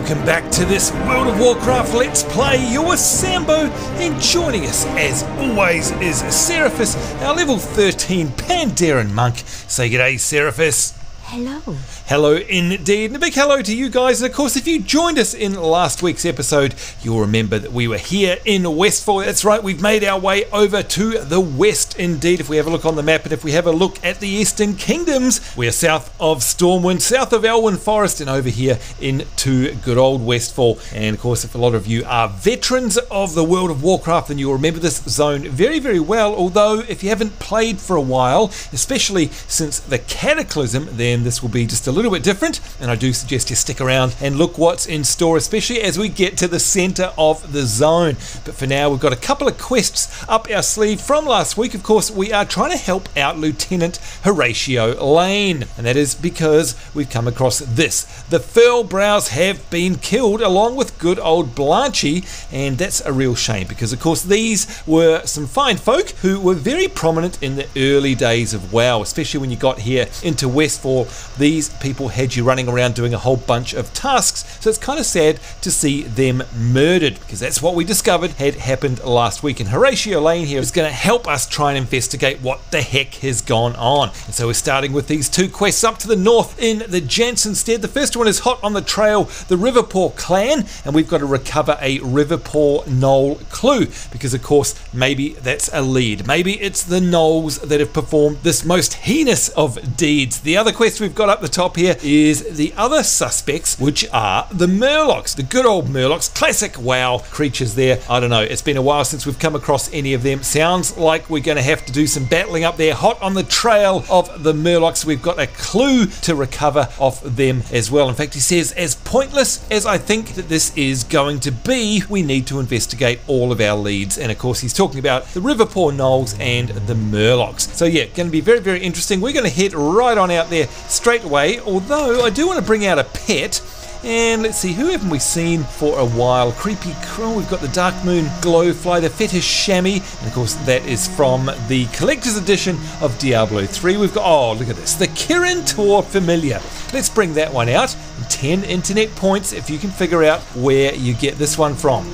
welcome back to this World of Warcraft Let's Play. You're Sambo, and joining us as always is Seraphis, our level 13 Pandaren Monk. Say g'day, Seraphis. Hello. Hello indeed, and a big hello to you guys. And of course, if you joined us in last week's episode, you'll remember that we were here in Westfall. That's right, we've made our way over to the west indeed. If we have a look on the map, and if we have a look at the Eastern Kingdoms, we're south of Stormwind, south of Elwyn Forest, and over here into good old Westfall. And of course, if a lot of you are veterans of the World of Warcraft, then you'll remember this zone very, very well. Although, if you haven't played for a while, especially since the Cataclysm, then this will be just a little bit different, and I do suggest you stick around and look what's in store, especially as we get to the center of the zone. But for now, we've got a couple of quests up our sleeve from last week. Of course, we are trying to help out Lieutenant Horatio Lane, and that is because we've come across this. The Furlbrows have been killed along with good old Blanchy, and that's a real shame because of course these were some fine folk who were very prominent in the early days of WoW, especially when you got here into Westfall. These people had you running around doing a whole bunch of tasks, so it's kind of sad to see them murdered, because that's what we discovered had happened last week. And Horatio Lane here is going to help us try and investigate what the heck has gone on. And so we're starting with these two quests up to the north in the Jansenstead. The first one is hot on the trail, the Riverpaw clan, and we've got to recover a Riverpaw Gnoll clue, because of course maybe that's a lead. Maybe it's the Gnolls that have performed this most heinous of deeds. The other quest we've got up the top here is the other suspects, which are the Murlocs, the good old Murlocs, classic WoW creatures there. I don't know, it's been a while since we've come across any of them. Sounds like we're going to have to do some battling up there. Hot on the trail of the Murlocs. We've got a clue to recover off them as well. In fact, he says, as pointless as I think that this is going to be, we need to investigate all of our leads. And of course, he's talking about the Riverpaw Gnolls and the Murlocs. So yeah, going to be very, very interesting. We're going to head right on out there straight away, although I do want to bring out a pet. And let's see, who haven't we seen for a while? Creepy Crow, we've got the Dark Moon Glowfly, the Fetish Chamois, and of course that is from the Collector's Edition of Diablo 3. We've got, oh look at this, the Kirin Tor Familiar. Let's bring that one out. 10 internet points if you can figure out where you get this one from.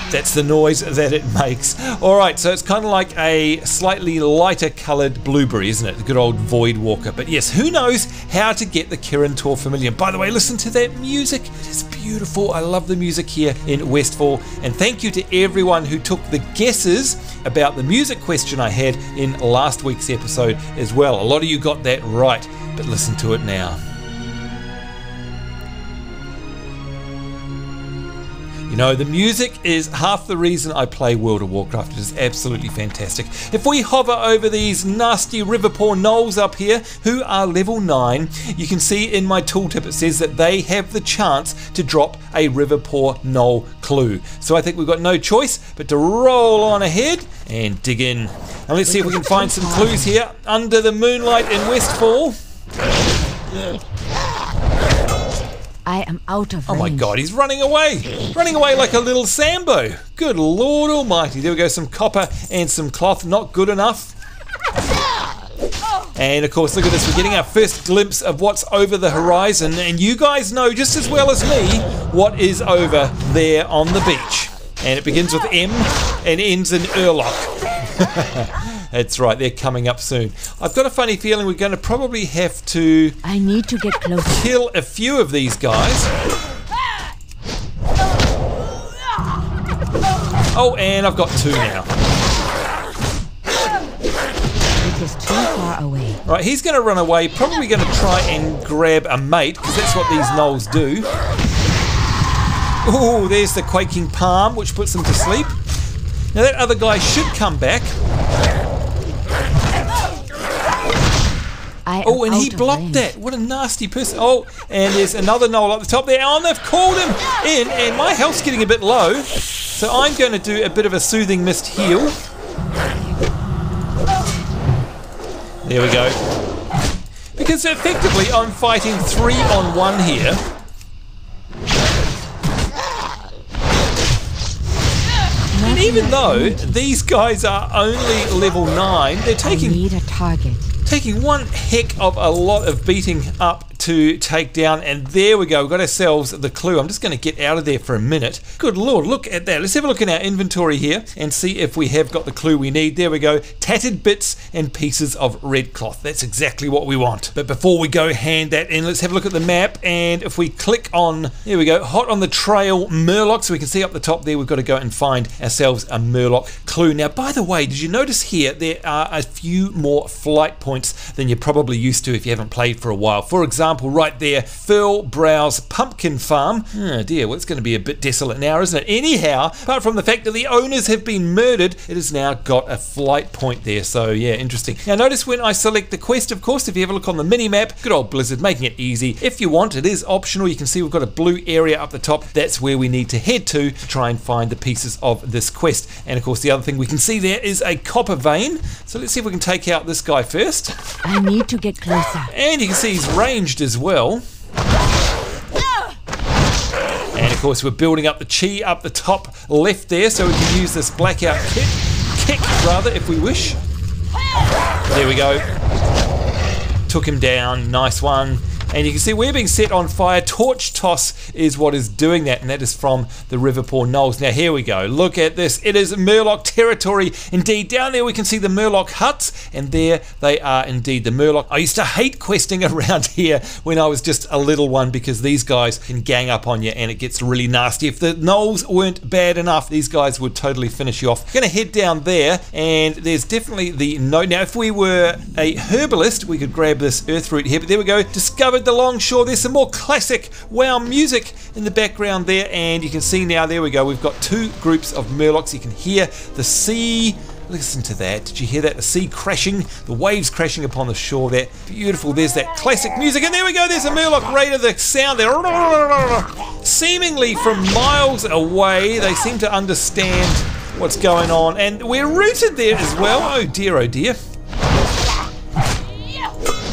That's the noise that it makes. Alright, so it's kind of like a slightly lighter coloured blueberry, isn't it? The good old Void Walker. But yes, who knows how to get the Kirin Tor Familiar. By the way, listen to that music. It is beautiful. I love the music here in Westfall. And thank you to everyone who took the guesses about the music question I had in last week's episode as well. A lot of you got that right, but listen to it now. You know, the music is half the reason I play World of Warcraft. It is absolutely fantastic. If we hover over these nasty Riverpaw Gnolls up here, who are level 9, you can see in my tooltip it says that they have the chance to drop a Riverpaw Gnoll clue. So I think we've got no choice but to roll on ahead and dig in. And let's see if we can find some clues here under the moonlight in Westfall. I am out of range. Oh my god, he's running away! Running away like a little Sambo! Good Lord Almighty. There we go, some copper and some cloth, not good enough. And of course, look at this, we're getting our first glimpse of what's over the horizon, and you guys know just as well as me what is over there on the beach. And it begins with M and ends in Urlock. That's right, they're coming up soon. I've got a funny feeling we're going to probably have to... I need to get closer. ...kill a few of these guys. Oh, and I've got 2 now. It is too far away. Right, he's going to run away, probably going to try and grab a mate, because that's what these gnolls do. Oh, there's the Quaking Palm, which puts them to sleep. Now that other guy should come back. Oh, and he blocked that. What a nasty person. Oh, and there's another gnoll up the top there. Oh, and they've called him in, and my health's getting a bit low. So I'm going to do a bit of a soothing mist heal. There we go. Because effectively I'm fighting 3-on-1 here. And even though these guys are only level 9, they're taking... I need a target. taking one heck of a lot of beating up to take down, and there we go. We've got ourselves the clue. I'm just going to get out of there for a minute. Good Lord, look at that. Let's have a look in our inventory here and see if we have got the clue we need. There we go. Tattered bits and pieces of red cloth. That's exactly what we want. But before we go hand that in, let's have a look at the map, and if we click on, there we go, hot on the trail Murloc, so we can see up the top there we've got to go and find ourselves a Murloc clue. Now, by the way, did you notice here there are a few more flight points than you're probably used to if you haven't played for a while. For example, right there, Furlbrow's pumpkin farm. Oh dear, well, it's going to be a bit desolate now, isn't it? Anyhow, apart from the fact that the owners have been murdered, it has now got a flight point there. So yeah, interesting. Now notice when I select the quest, of course, if you have a look on the mini-map, good old Blizzard making it easy. If you want, it is optional. You can see we've got a blue area up the top. That's where we need to head to try and find the pieces of this quest. And of course, the other thing we can see there is a copper vein. So let's see if we can take out this guy first. I need to get closer. And you can see he's ranged as well. And of course, we're building up the chi up the top left there, so we can use this blackout kick rather, if we wish. There we go. Took him down. Nice one. And you can see we're being set on fire. Torch toss is what is doing that, and that is from the Riverpaw Gnolls. Now here we go. Look at this. It is Murloc territory indeed. Down there we can see the Murloc huts, and there they are indeed, the Murloc. I used to hate questing around here when I was just a little one, because these guys can gang up on you and it gets really nasty. If the Gnolls weren't bad enough, these guys would totally finish you off. Gonna head down there, and there's definitely the note. Now if we were a herbalist, we could grab this earth root here, but there we go. Discovered the longshore. There's some more classic WoW music in the background there, and you can see now, there we go, we've got two groups of Murlocs. You can hear the sea. Listen to that. Did you hear that? The sea crashing, the waves crashing upon the shore there. Beautiful. There's that classic music, and there we go. There's a Murloc Raider. The sound there, seemingly from miles away. They seem to understand what's going on, and we're rooted there as well. Oh dear, oh dear.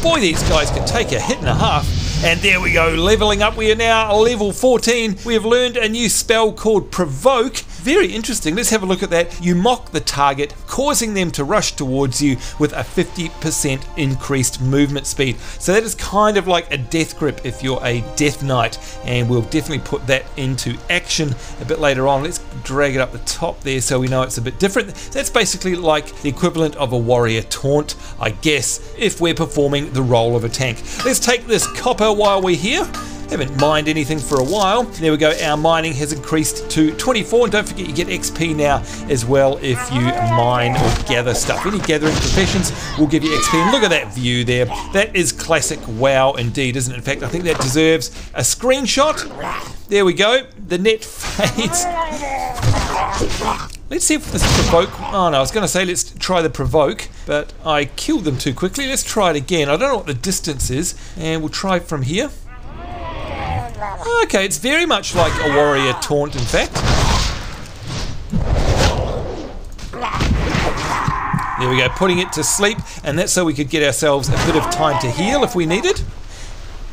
Boy, these guys can take a hit and a half. And there we go, leveling up. We are now level 14. We have learned a new spell called Provoke. Very interesting. Let's have a look at that. You mock the target, causing them to rush towards you with a 50% increased movement speed. So that is kind of like a death grip if you're a death knight, and we'll definitely put that into action a bit later on. Let's drag it up the top there so we know it's a bit different. That's basically like the equivalent of a warrior taunt, I guess, if we're performing the role of a tank. Let's take this copper while we're here. Haven't mined anything for a while. There we go, our mining has increased to 24, and don't forget you get XP now as well if you mine or gather stuff. Any gathering professions will give you XP, and look at that view there. That is classic WoW indeed, isn't it? In fact, I think that deserves a screenshot. There we go, the net fades. Let's see if this Provoke, oh no, I was going to say let's try the Provoke, but I killed them too quickly. Let's try it again. I don't know what the distance is, and we'll try from here. Okay, it's very much like a warrior taunt, in fact. There we go, putting it to sleep, and that's so we could get ourselves a bit of time to heal if we needed.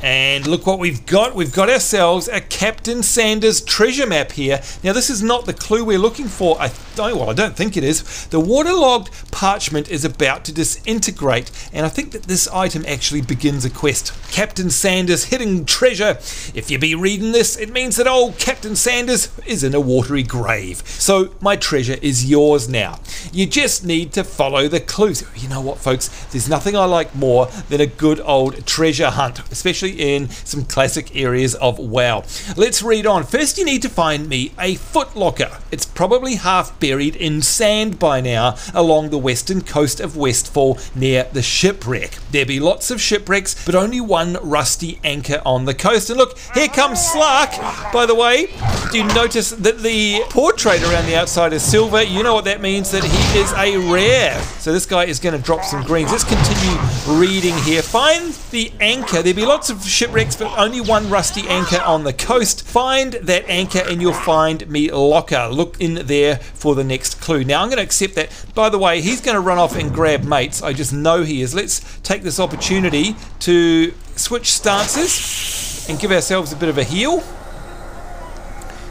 And look what we've got. We've got ourselves a Captain Sanders treasure map here. Now this is not the clue we're looking for. I don't think it is. The waterlogged parchment is about to disintegrate, and I think that this item actually begins a quest. Captain Sanders hidden treasure. If you be reading this, it means that old Captain Sanders is in a watery grave. So my treasure is yours now. You just need to follow the clues. You know what, folks? There's nothing I like more than a good old treasure hunt, especially in some classic areas of WoW. Let's read on. First, you need to find me a footlocker. It's probably half buried in sand by now along the western coast of Westfall near the shipwreck. There be lots of shipwrecks, but only one rusty anchor on the coast. And look, here comes Slark. By the way, do you notice that the portrait around the outside is silver? You know what that means, that he is a rare. So this guy is going to drop some greens. Let's continue reading here. Find the anchor. There be lots of shipwrecks, but only one rusty anchor on the coast. Find that anchor and you'll find me locker. Look in there for the next clue. Now I'm going to accept that. By the way, he's going to run off and grab mates. I just know he is. Let's take this opportunity to switch stances and give ourselves a bit of a heal.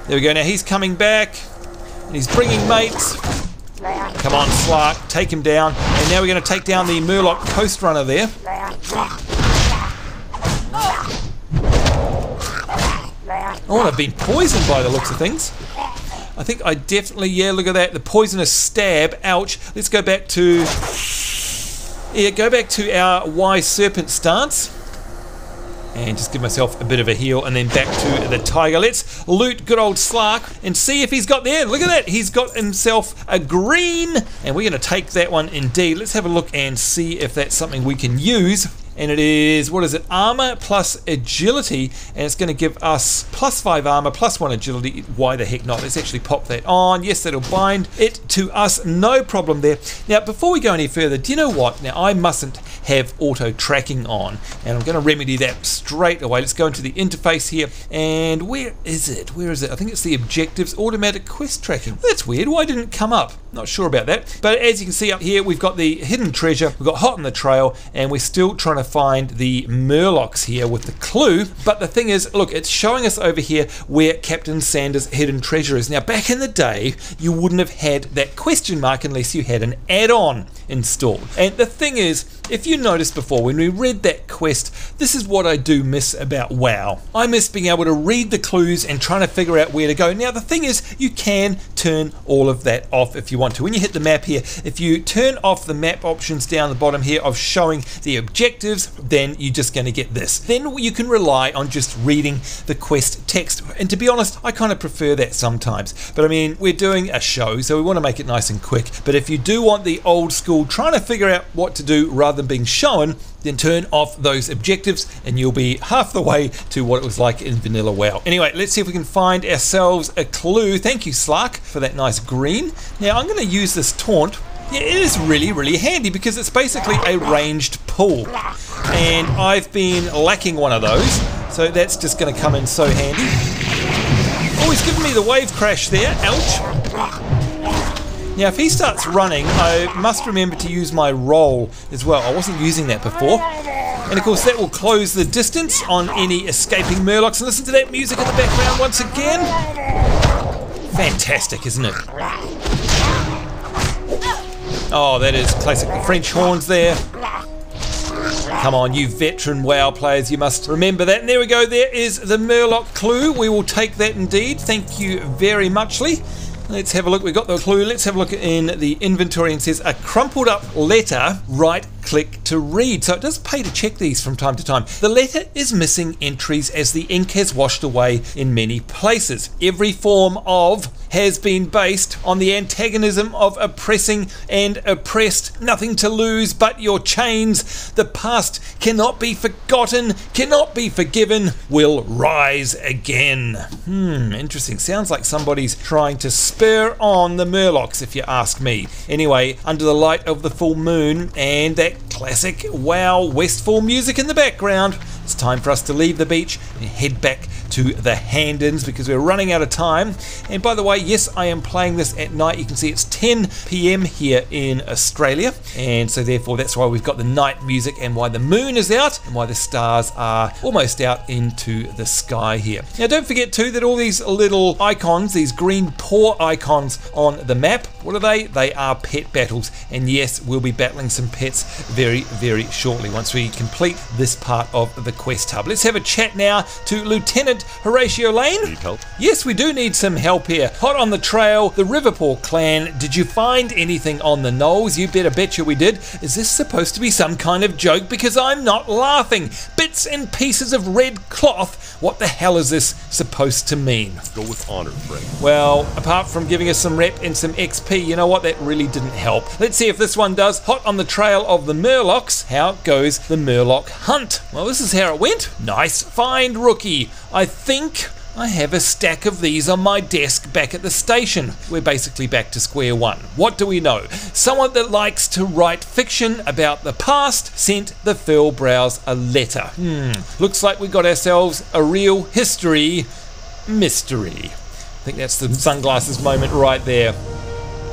There we go. Now he's coming back and he's bringing mates. Come on, Slark, take him down. And now we're going to take down the Murloc coast runner there. Oh, and I've been poisoned by the looks of things. I think I definitely, yeah, look at that. The poisonous stab. Ouch. Let's go back to... Yeah, go back to our wise serpent stance. And just give myself a bit of a heal, and then back to the tiger. Let's loot good old Slark and see if he's got there. Look at that. He's got himself a green. And we're going to take that one indeed. Let's have a look and see if that's something we can use. And it is, what is it, armor plus agility, and it's going to give us +5 armor, +1 agility. Why the heck not? Let's actually pop that on. Yes, that'll bind it to us, no problem there. Now, before we go any further, do you know what? Now, I mustn't have auto tracking on, and I'm going to remedy that straight away. Let's go into the interface here, and where is it? Where is it? I think it's the objectives, automatic quest tracking. That's weird. Why didn't it come up? Not sure about that. But as you can see up here, we've got the hidden treasure, we've got hot on the trail, and we're still trying to find the murlocs here with the clue. But the thing is, look, it's showing us over here where Captain Sanders' hidden treasure is. Now, back in the day, you wouldn't have had that question mark unless you had an add-on installed. And the thing is, if you noticed before, when we read that quest, this is what I do miss about WoW. I miss being able to read the clues and trying to figure out where to go. Now, the thing is, you can turn all of that off if you want to. When you hit the map here, if you turn off the map options down the bottom here of showing the objectives, then you're just going to get this. Then you can rely on just reading the quest text. And to be honest, I kind of prefer that sometimes. But I mean, we're doing a show, so we want to make it nice and quick. But if you do want the old school, trying to figure out what to do rather than being shown, then turn off those objectives and you'll be half the way to what it was like in vanilla WoW. Anyway, let's see if we can find ourselves a clue. Thank you, Slark, for that nice green. Now, I'm going to use this taunt. Yeah, it is really, really handy because it's basically a ranged pull. And I've been lacking one of those, so that's just going to come in so handy. Oh, he's giving me the wave crash there. Ouch. Now, if he starts running, I must remember to use my roll as well. I wasn't using that before. And of course, that will close the distance on any escaping murlocs. And listen to that music in the background once again. Fantastic, isn't it? Oh, that is classic French horns there. Come on, you veteran WoW players, you must remember that. And there we go, there is the murloc clue. We will take that indeed. Thank you very muchly. Let's have a look. We've got the clue. Let's have a look in the inventory, and it says a crumpled up letter, right click to read. So it does pay to check these from time to time. The letter is missing entries as the ink has washed away in many places. Every form of has been based on the antagonism of oppressing and oppressed. Nothing to lose but your chains. The past cannot be forgotten, cannot be forgiven, will rise again. Interesting. Sounds like somebody's trying to spur on the murlocs, if you ask me. Anyway, under the light of the full moon and that classic WoW Westfall music in the background, it's time for us to leave the beach and head back to the Hand-Ins because we're running out of time. And by the way, yes, I am playing this at night. You can see it's 10 PM here in Australia, and so therefore that's why we've got the night music and why the moon is out and why the stars are almost out into the sky here. Now, don't forget too that all these little icons, these green paw icons on the map, what are they? They are pet battles, and yes, we'll be battling some pets very, very shortly once we complete this part of the quest hub. Let's have a chat now to Lieutenant Horatio Lane. Need help? Yes, we do need some help here. Hot on the trail, the Riverpaw clan. Did you find anything on the knolls? You better betcha we did. Is this supposed to be some kind of joke? Because I'm not laughing. Bits and pieces of red cloth. What the hell is this supposed to mean? Go with honor, friend. Well, apart from giving us some rep and some XP, you know what? That really didn't help. Let's see if this one does. Hot on the trail of the murlocs. How goes the murloc hunt? Well, this is how it went. Nice find, rookie. I think I have a stack of these on my desk back at the station. We're basically back to square one. What do we know? Someone that likes to write fiction about the past sent the Furlbrows a letter. Looks like we got ourselves a real history mystery. I think that's the sunglasses moment right there.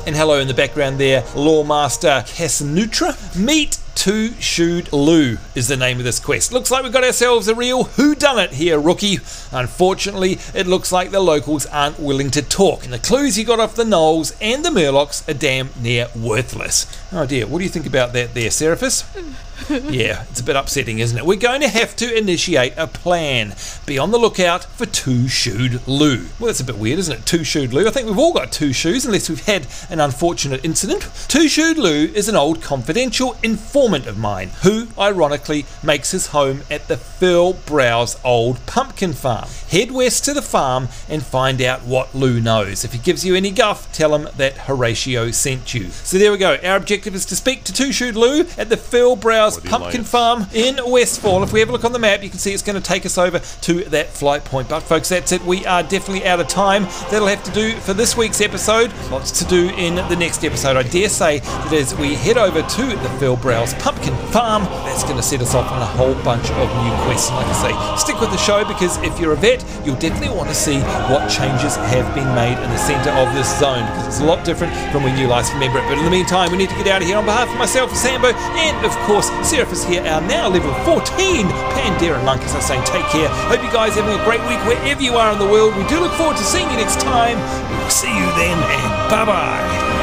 And hello in the background there, Lawmaster Casanutra. Meet Two-Shoed Lou is the name of this quest. Looks like we've got ourselves a real whodunit here, rookie. Unfortunately, it looks like the locals aren't willing to talk, and the clues you got off the gnolls and the murlocs are damn near worthless. Oh dear, what do you think about that there, Seraphis? Yeah, it's a bit upsetting, isn't it? We're going to have to initiate a plan. Be on the lookout for Two-Shoed Lou. Well, that's a bit weird, isn't it? Two-Shoed Lou. I think we've all got two shoes, unless we've had an unfortunate incident. Two-Shoed Lou is an old confidential informant of mine, who, ironically, makes his home at the Furlbrows' old pumpkin farm. Head west to the farm and find out what Lou knows. If he gives you any guff, tell him that Horatio sent you. So there we go. Our objective is to speak to Two-Shoed Lou at the Furlbrows' pumpkin farm in Westfall. If we have a look on the map, you can see it's going to take us over to that flight point. But folks, that's it. We are definitely out of time. That'll have to do for this week's episode. Lots to do in the next episode. I dare say that as we head over to the Furlbrows' pumpkin farm, that's going to set us off on a whole bunch of new quests. Like I say, stick with the show, because if you're a vet, you'll definitely want to see what changes have been made in the centre of this zone, because it's a lot different from when you last remember it. But in the meantime, we need to get out of here. On behalf of myself, Sambo, and of course Seraphis here, our now level 14 Pandaren Monk, as I say, take care. Hope you guys are having a great week wherever you are in the world. We do look forward to seeing you next time. We'll see you then, and bye-bye.